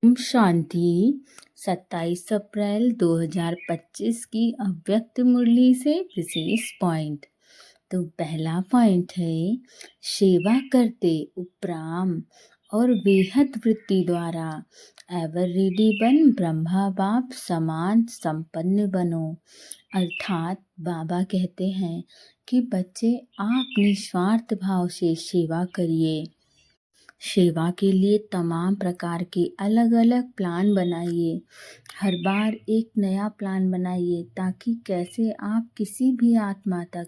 ओम शांति। 27 अप्रैल 2025 की अव्यक्त मुरली से विशेष पॉइंट। तो पहला पॉइंट है, सेवा करते उपराम और बेहद वृत्ति द्वारा एवर रेडी बन ब्रह्मा बाप समान संपन्न बनो। अर्थात बाबा कहते हैं कि बच्चे आप निस्वार्थ भाव से सेवा करिए। सेवा के लिए तमाम प्रकार के अलग अलग प्लान बनाइए। हर बार एक नया प्लान बनाइए ताकि कैसे आप किसी भी आत्मा तक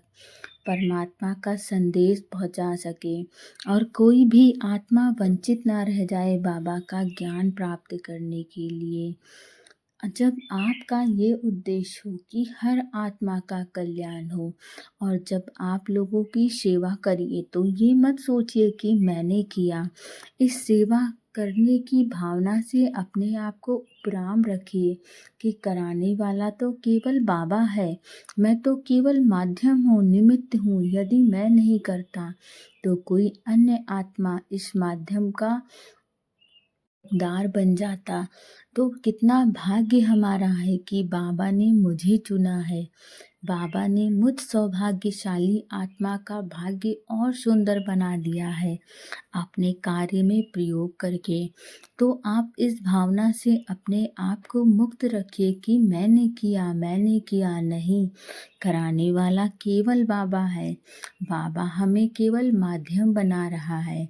परमात्मा का संदेश पहुंचा सके और कोई भी आत्मा वंचित ना रह जाए बाबा का ज्ञान प्राप्त करने के लिए। जब आपका ये उद्देश्य हो कि हर आत्मा का कल्याण हो और जब आप लोगों की सेवा करिए तो ये मत सोचिए कि मैंने किया। इस सेवा करने की भावना से अपने आप को उपराम रखिए कि कराने वाला तो केवल बाबा है, मैं तो केवल माध्यम हूँ, निमित्त हूँ। यदि मैं नहीं करता तो कोई अन्य आत्मा इस माध्यम का दार बन जाता। तो कितना भाग्य हमारा है कि बाबा ने मुझे चुना है। बाबा ने मुझ सौभाग्यशाली आत्मा का भाग्य और सुंदर बना दिया है अपने कार्य में प्रयोग करके। तो आप इस भावना से अपने आप को मुक्त रखिए कि मैंने किया नहीं। कराने वाला केवल बाबा है। बाबा हमें केवल माध्यम बना रहा है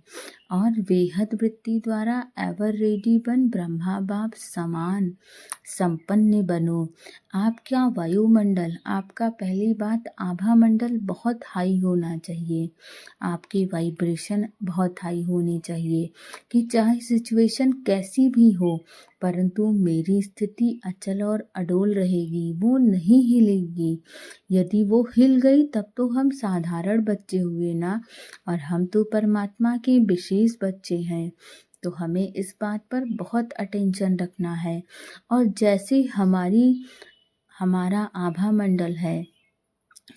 और बेहद वृत्ति द्वारा एवर रेडी बन ब्रह्मा बाप समान संपन्न बनो। आपका वायुमंडल, आपका पहली बात आभा मंडल बहुत हाई होना चाहिए। आपकी वाइब्रेशन बहुत हाई होनी चाहिए कि चाहे सिचुएशन कैसी भी हो परंतु मेरी स्थिति अचल और अडोल रहेगी, वो नहीं हिलेगी। यदि वो हिल गई तब तो हम साधारण बच्चे हुए ना, और हम तो परमात्मा के विशेष बच्चे हैं। तो हमें इस बात पर बहुत अटेंशन रखना है। और जैसे हमारा आभा मंडल है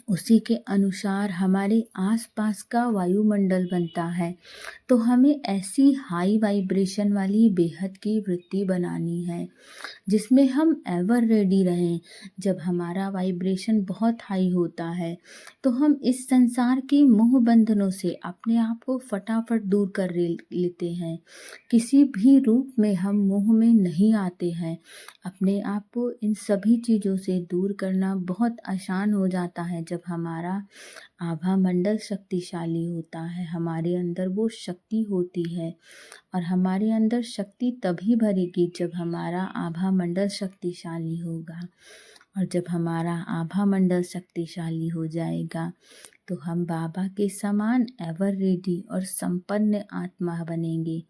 उसी के अनुसार हमारे आसपास का वायुमंडल बनता है। तो हमें ऐसी हाई वाइब्रेशन वाली बेहद की वृत्ति बनानी है जिसमें हम एवर रेडी रहें। जब हमारा वाइब्रेशन बहुत हाई होता है तो हम इस संसार के मोह बंधनों से अपने आप को फटाफट दूर कर लेते हैं। किसी भी रूप में हम मोह में नहीं आते हैं। अपने आप को इन सभी चीज़ों से दूर करना बहुत आसान हो जाता है जब हमारा आभा मंडल शक्तिशाली होता है, हमारे अंदर वो शक्ति होती है। और हमारे अंदर शक्ति तभी भरेगी जब हमारा आभा मंडल शक्तिशाली होगा। और जब हमारा आभा मंडल शक्तिशाली हो जाएगा तो हम बाबा के समान एवर रेडी और संपन्न आत्मा बनेंगे।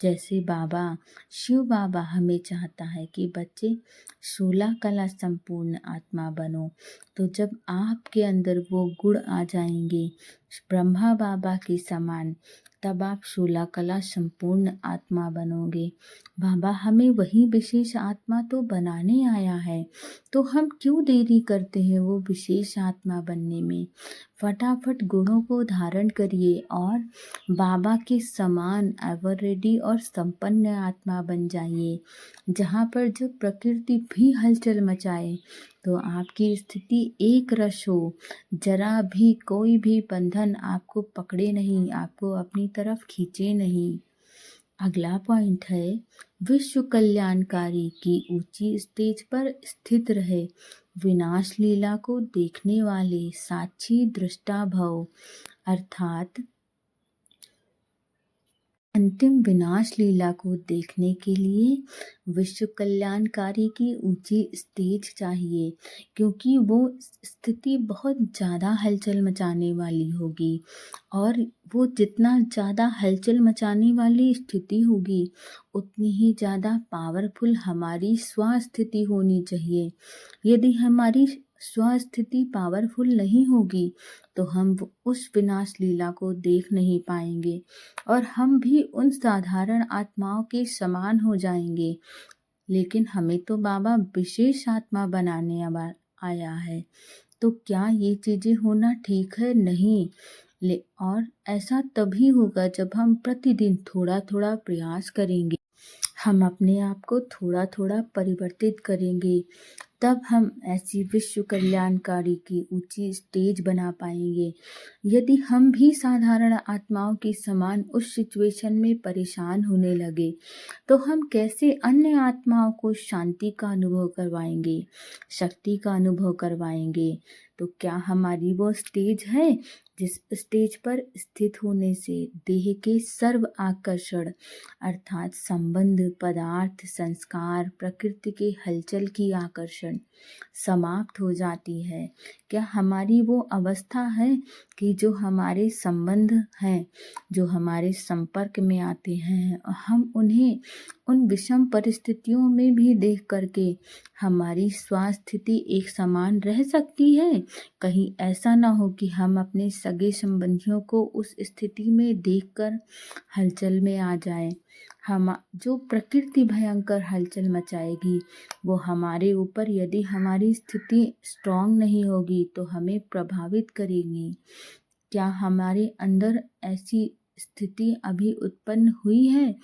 जैसे बाबा शिव बाबा हमें चाहता है कि बच्चे 16 कला संपूर्ण आत्मा बनो। तो जब आपके अंदर वो गुण आ जाएंगे ब्रह्मा बाबा के समान, तब आप 16 कला संपूर्ण आत्मा बनोगे। बाबा हमें वही विशेष आत्मा तो बनाने आया है, तो हम क्यों देरी करते हैं वो विशेष आत्मा बनने में। फटाफट गुणों को धारण करिए और बाबा के समान एवर रेडी और संपन्न आत्मा बन जाइए। जहाँ पर जब प्रकृति भी हलचल मचाए तो आपकी स्थिति एक रस हो, जरा भी कोई भी बंधन आपको पकड़े नहीं, आपको अपनी तरफ खींचे नहीं। अगला पॉइंट है, विश्व कल्याणकारी की ऊंची स्टेज पर स्थित रहे विनाश लीला को देखने वाले साक्षी दृष्टा भव। अर्थात अंतिम विनाश लीला को देखने के लिए विश्व कल्याणकारी की ऊंची स्टेज चाहिए, क्योंकि वो स्थिति बहुत ज़्यादा हलचल मचाने वाली होगी। और वो जितना ज़्यादा हलचल मचाने वाली स्थिति होगी उतनी ही ज़्यादा पावरफुल हमारी स्वस्थिति होनी चाहिए। यदि हमारी स्वस्थिति पावरफुल नहीं होगी तो हम उस विनाश लीला को देख नहीं पाएंगे और हम भी उन साधारण आत्माओं के समान हो जाएंगे। लेकिन हमें तो बाबा विशेष आत्मा बनाने आया है, तो क्या ये चीज़ें होना ठीक है? नहीं। और ऐसा तभी होगा जब हम प्रतिदिन थोड़ा थोड़ा प्रयास करेंगे। हम अपने आप को थोड़ा थोड़ा परिवर्तित करेंगे, तब हम ऐसी विश्व कल्याणकारी की ऊंची स्टेज बना पाएंगे। यदि हम भी साधारण आत्माओं के समान उस सिचुएशन में परेशान होने लगे, तो हम कैसे अन्य आत्माओं को शांति का अनुभव करवाएंगे, शक्ति का अनुभव करवाएंगे। तो क्या हमारी वो स्टेज है जिस स्टेज पर स्थित होने से देह के सर्व आकर्षण अर्थात संबंध, पदार्थ, संस्कार, प्रकृति के हलचल की आकर्षण समाप्त हो जाती है? क्या हमारी वो अवस्था है कि जो हमारे संबंध हैं, जो हमारे संपर्क में आते हैं, हम उन्हें उन विषम परिस्थितियों में भी देख करके हमारी स्वास्थ्य स्थिति एक समान रह सकती है? कहीं ऐसा ना हो कि हम अपने सगे संबंधियों को उस स्थिति में देखकर हलचल में आ जाएं। हम जो प्रकृति भयंकर हलचल मचाएगी वो हमारे ऊपर, यदि हमारी स्थिति स्ट्रांग नहीं होगी तो हमें प्रभावित करेगी। क्या हमारे अंदर ऐसी स्थिति अभी उत्पन्न हुई है?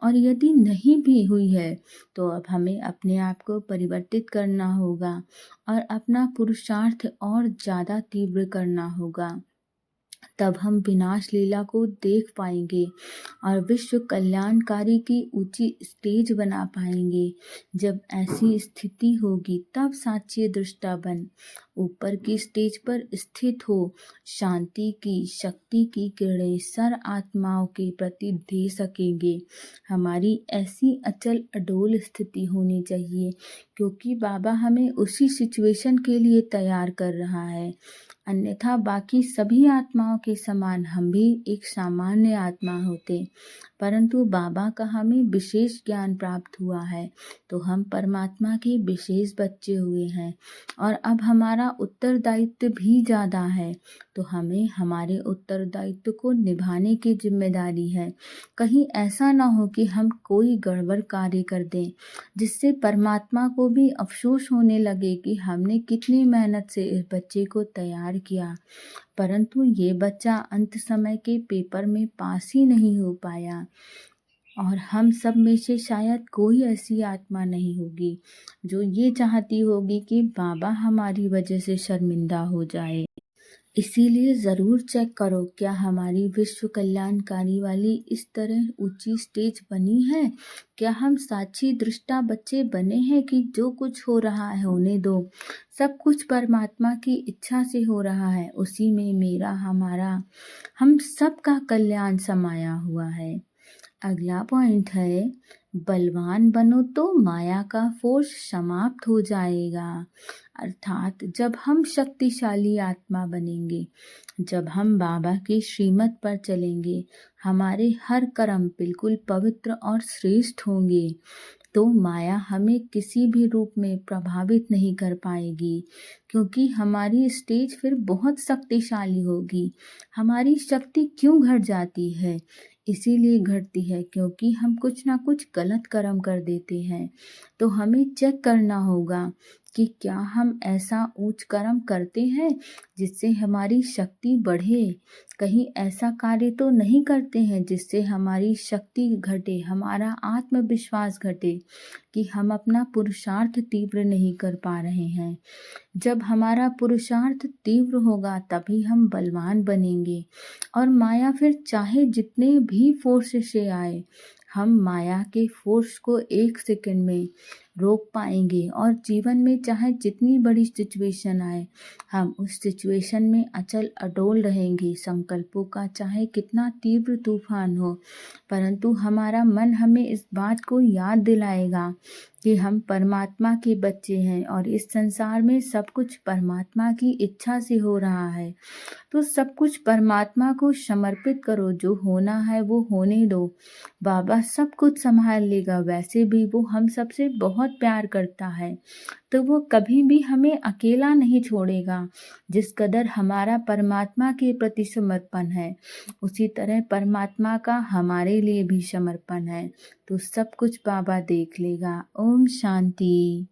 और यदि नहीं भी हुई है तो अब हमें अपने आप को परिवर्तित करना होगा और अपना पुरुषार्थ और ज़्यादा तीव्र करना होगा। तब हम विनाश लीला को देख पाएंगे और विश्व कल्याणकारी की ऊंची स्टेज बना पाएंगे। जब ऐसी स्थिति होगी तब साक्षी दृष्टा बन ऊपर की स्टेज पर स्थित हो शांति की, शक्ति की किरणें सर आत्माओं के प्रति दे सकेंगे। हमारी ऐसी अचल अडोल स्थिति होनी चाहिए, क्योंकि बाबा हमें उसी सिचुएशन के लिए तैयार कर रहा है। अन्यथा बाकी सभी आत्माओं के समान हम भी एक सामान्य आत्मा होते, परंतु बाबा का हमें विशेष ज्ञान प्राप्त हुआ है तो हम परमात्मा के विशेष बच्चे हुए हैं और अब हमारा उत्तरदायित्व भी ज़्यादा है, तो हमें हमारे उत्तरदायित्व को निभाने की जिम्मेदारी है। कहीं ऐसा ना हो कि हम कोई गड़बड़ कार्य कर दें जिससे परमात्मा को भी अफसोस होने लगे कि हमने कितनी मेहनत से इस बच्चे को तैयार किया, परंतु ये बच्चा अंत समय के पेपर में पास ही नहीं हो पाया। और हम सब में से शायद कोई ऐसी आत्मा नहीं होगी जो ये चाहती होगी कि बाबा हमारी वजह से शर्मिंदा हो जाए। इसीलिए ज़रूर चेक करो क्या हमारी विश्व कल्याणकारी वाली इस तरह ऊंची स्टेज बनी है। क्या हम साक्षी दृष्टा बच्चे बने हैं कि जो कुछ हो रहा है होने दो, सब कुछ परमात्मा की इच्छा से हो रहा है, उसी में मेरा, हमारा, हम सब का कल्याण समाया हुआ है। अगला पॉइंट है, बलवान बनो तो माया का फोर्स समाप्त हो जाएगा। अर्थात जब हम शक्तिशाली आत्मा बनेंगे, जब हम बाबा की श्रीमत पर चलेंगे, हमारे हर कर्म बिल्कुल पवित्र और श्रेष्ठ होंगे, तो माया हमें किसी भी रूप में प्रभावित नहीं कर पाएगी, क्योंकि हमारी स्टेज फिर बहुत शक्तिशाली होगी। हमारी शक्ति क्यों घट जाती है? इसीलिए घटती है क्योंकि हम कुछ ना कुछ गलत कर्म कर देते हैं। तो हमें चेक करना होगा कि क्या हम ऐसा ऊंच कर्म करते हैं जिससे हमारी शक्ति बढ़े। कहीं ऐसा कार्य तो नहीं करते हैं जिससे हमारी शक्ति घटे, हमारा आत्मविश्वास घटे, कि हम अपना पुरुषार्थ तीव्र नहीं कर पा रहे हैं। जब हमारा पुरुषार्थ तीव्र होगा तभी हम बलवान बनेंगे और माया फिर चाहे जितने भी फोर्स से आए, हम माया के फोर्स को एक सेकंड में रोक पाएंगे और जीवन में चाहे जितनी बड़ी सिचुएशन आए, हम उस सिचुएशन में अचल अडोल रहेंगे। संकल्पों का चाहे कितना तीव्र तूफान हो, परंतु हमारा मन हमें इस बात को याद दिलाएगा कि हम परमात्मा के बच्चे हैं और इस संसार में सब कुछ परमात्मा की इच्छा से हो रहा है। तो सब कुछ परमात्मा को समर्पित करो, जो होना है वो होने दो, बाबा सब कुछ संभाल लेगा। वैसे भी वो हम सबसे बहुत प्यार करता है, तो वो कभी भी हमें अकेला नहीं छोड़ेगा। जिस कदर हमारा परमात्मा के प्रति समर्पण है, उसी तरह परमात्मा का हमारे लिए भी समर्पण है। तो सब कुछ बाबा देख लेगा। ओम शांति।